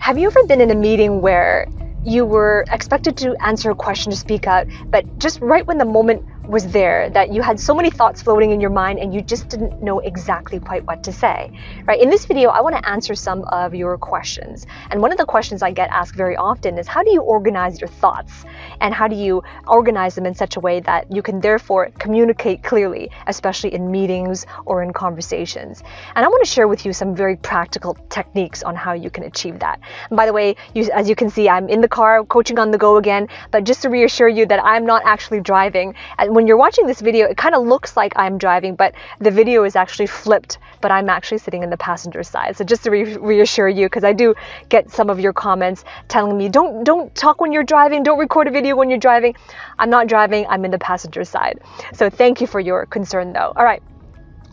Have you ever been in a meeting where you were expected to answer a question, to speak out, but just right when the moment was there, that you had so many thoughts floating in your mind and you just didn't know exactly quite what to say, right? In this video, I want to answer some of your questions. And one of the questions I get asked very often is, how do you organize your thoughts? And how do you organize them in such a way that you can therefore communicate clearly, especially in meetings or in conversations? And I want to share with you some very practical techniques on how you can achieve that. And by the way, as you can see, I'm in the car coaching on the go again, but just to reassure you that I'm not actually driving. And when you're watching this video, it kind of looks like I'm driving, but the video is actually flipped, but I'm actually sitting in the passenger side. So just to reassure you, because I do get some of your comments telling me, don't talk when you're driving, don't record a video when you're driving. I'm not driving, I'm in the passenger side. So thank you for your concern though. All right.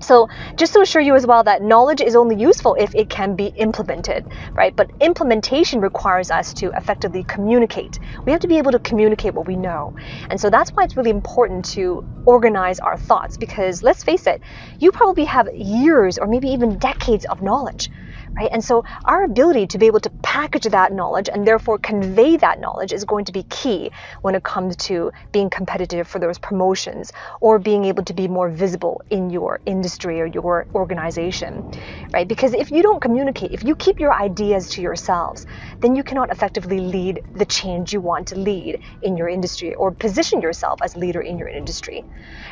So just to assure you as well that knowledge is only useful if it can be implemented, right? But implementation requires us to effectively communicate. We have to be able to communicate what we know. And so that's why it's really important to organize our thoughts, because let's face it, you probably have years or maybe even decades of knowledge, right? And so our ability to be able to package that knowledge and therefore convey that knowledge is going to be key when it comes to being competitive for those promotions or being able to be more visible in your industry or your organization, right? Because if you don't communicate, if you keep your ideas to yourselves, then you cannot effectively lead the change you want to lead in your industry or position yourself as leader in your industry,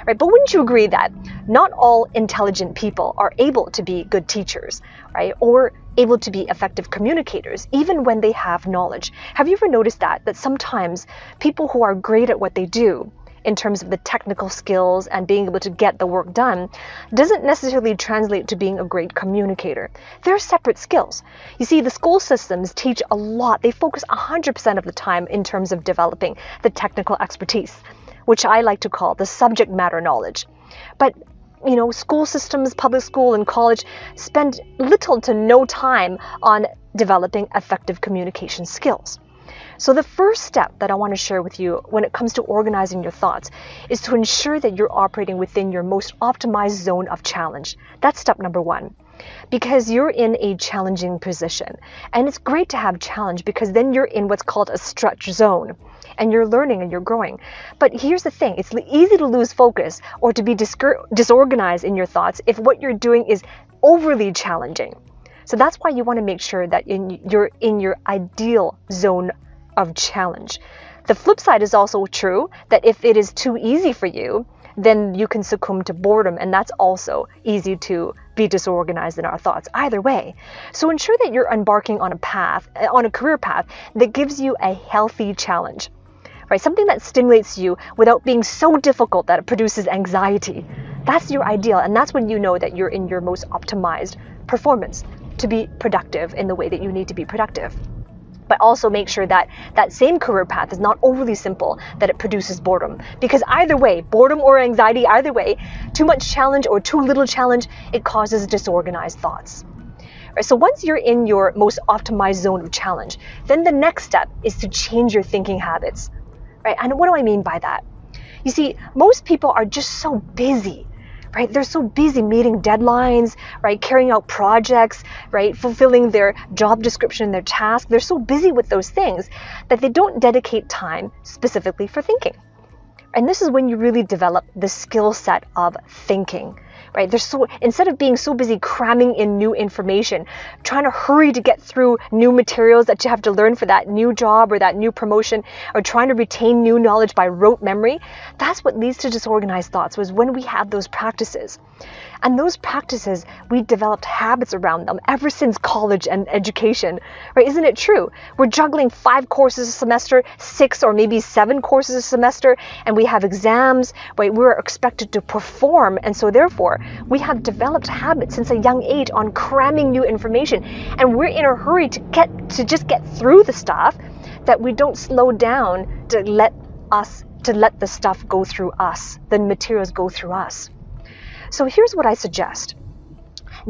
right? But wouldn't you agree that not all intelligent people are able to be good teachers, right? Or able to be effective communicators, even when they have knowledge? Have you ever noticed that sometimes people who are great at what they do in terms of the technical skills and being able to get the work done doesn't necessarily translate to being a great communicator? They're separate skills. You see, the school systems teach a lot. They focus 100% of the time in terms of developing the technical expertise, which I like to call the subject matter knowledge. But you know, school systems, public school and college spend little to no time on developing effective communication skills. So the first step that I want to share with you when it comes to organizing your thoughts is to ensure that you're operating within your most optimized zone of challenge. That's step number one. Because you're in a challenging position. And it's great to have challenge because then you're in what's called a stretch zone. And you're learning and you're growing. But here's the thing, it's easy to lose focus or to be disorganized in your thoughts if what you're doing is overly challenging. So that's why you want to make sure that you're in your ideal zone of challenge. The flip side is also true, that if it is too easy for you, then you can succumb to boredom, and that's also easy to be disorganized in our thoughts. Either way. So ensure that you're embarking on a career path that gives you a healthy challenge. Right? Something that stimulates you without being so difficult that it produces anxiety. That's your ideal, and that's when you know that you're in your most optimized performance to be productive in the way that you need to be productive. But also make sure that that same career path is not overly simple, that it produces boredom. Because either way, boredom or anxiety, either way, too much challenge or too little challenge, it causes disorganized thoughts. Right, so once you're in your most optimized zone of challenge, then the next step is to change your thinking habits. Right? And what do I mean by that? You see, most people are just so busy, right? They're so busy meeting deadlines, right? Carrying out projects, right? Fulfilling their job description, their task. They're so busy with those things that they don't dedicate time specifically for thinking. And this is when you really develop the skill set of thinking. Right? Instead of being so busy cramming in new information, trying to hurry to get through new materials that you have to learn for that new job or that new promotion, or trying to retain new knowledge by rote memory, that's what leads to disorganized thoughts, was when we have those practices. And those practices, we developed habits around them ever since college and education, right? Isn't it true? We're juggling 5 courses a semester, 6 or maybe 7 courses a semester, and we have exams, right? We're expected to perform, and so therefore, we have developed habits since a young age on cramming new information, and we're in a hurry to just get through the stuff that we don't slow down to let the stuff go through us, the materials go through us. So here's what I suggest.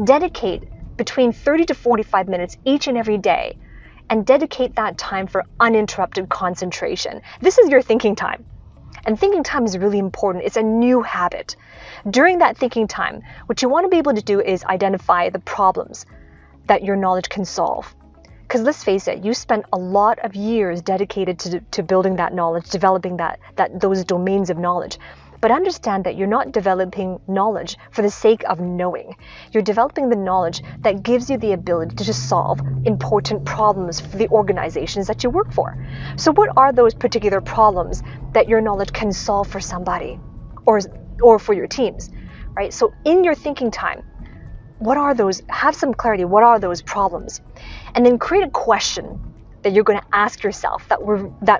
Dedicate between 30 to 45 minutes each and every day, and dedicate that time for uninterrupted concentration. This is your thinking time. And thinking time is really important. It's a new habit. During that thinking time, what you want to be able to do is identify the problems that your knowledge can solve. Because let's face it, you spent a lot of years dedicated to building that knowledge, developing those domains of knowledge. But understand that you're not developing knowledge for the sake of knowing. You're developing the knowledge that gives you the ability to just solve important problems for the organizations that you work for. So what are those particular problems that your knowledge can solve for somebody or for your teams, right? So in your thinking time, what are those? Have some clarity. What are those problems? And then create a question that you're going to ask yourself that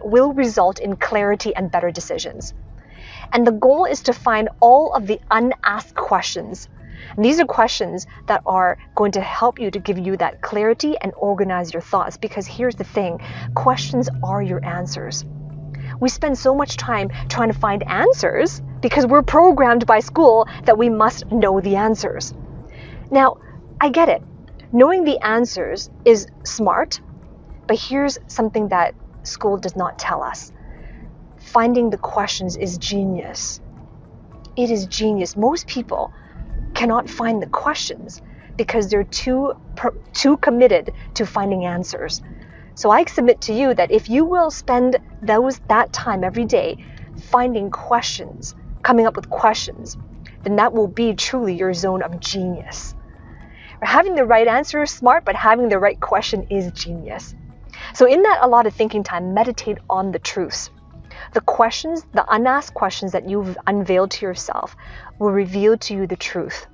will result in clarity and better decisions. And the goal is to find all of the unasked questions. And these are questions that are going to help you to give you that clarity and organize your thoughts. Because here's the thing, questions are your answers. We spend so much time trying to find answers because we're programmed by school that we must know the answers. Now, I get it. Knowing the answers is smart, but here's something that school does not tell us. Finding the questions is genius. It is genius. Most people cannot find the questions because they're too committed to finding answers. So I submit to you that if you will spend that time every day finding questions, coming up with questions, then that will be truly your zone of genius. Having the right answer is smart, but having the right question is genius. So in that allotted thinking time, meditate on the truths. The questions, the unasked questions that you've unveiled to yourself will reveal to you the truth.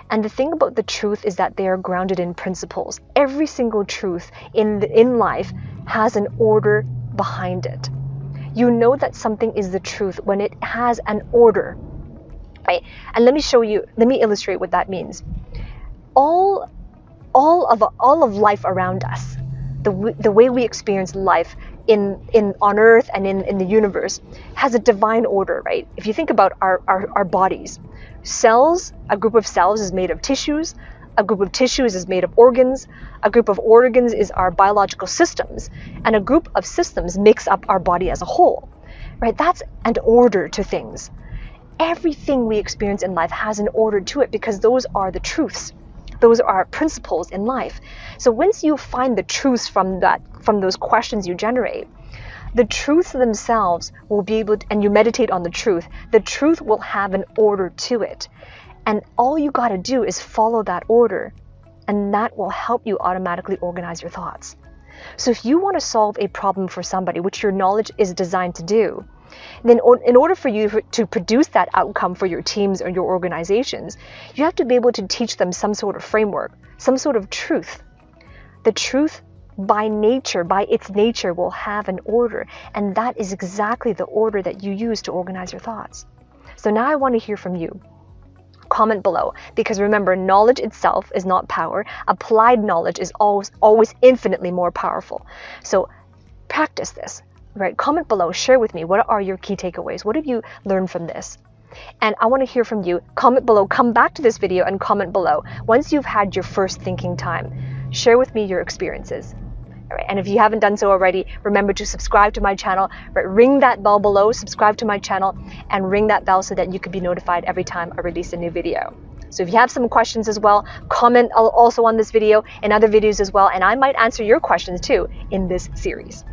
And the thing about the truth is that they are grounded in principles. Every single truth in life has an order behind it. You know that something is the truth when it has an order, right? And let me illustrate what that means. All of life around us, the way we experience life on Earth and in the universe has a divine order, right? If you think about our bodies, cells, a group of cells is made of tissues, a group of tissues is made of organs, a group of organs is our biological systems, and a group of systems makes up our body as a whole, right? That's an order to things. Everything we experience in life has an order to it because those are the truths. Those are principles in life. So once you find the truths from those questions you generate, the truths themselves will be able to, and you meditate on the truth will have an order to it. And all you got to do is follow that order, and that will help you automatically organize your thoughts. So if you want to solve a problem for somebody, which your knowledge is designed to do, then in order for you to produce that outcome for your teams or your organizations, you have to be able to teach them some sort of framework, some sort of truth. The truth by its nature will have an order, and that is exactly the order that you use to organize your thoughts. So now I want to hear from you. Comment below, because remember, knowledge itself is not power. Applied knowledge is always infinitely more powerful. So practice this. Right, comment below, share with me, what are your key takeaways? What have you learned from this? And I want to hear from you. Comment below, come back to this video and comment below. Once you've had your first thinking time, share with me your experiences. All right, and if you haven't done so already, remember to subscribe to my channel, right, ring that bell below, subscribe to my channel, and ring that bell so that you can be notified every time I release a new video. So if you have some questions as well, comment also on this video and other videos as well, and I might answer your questions too in this series.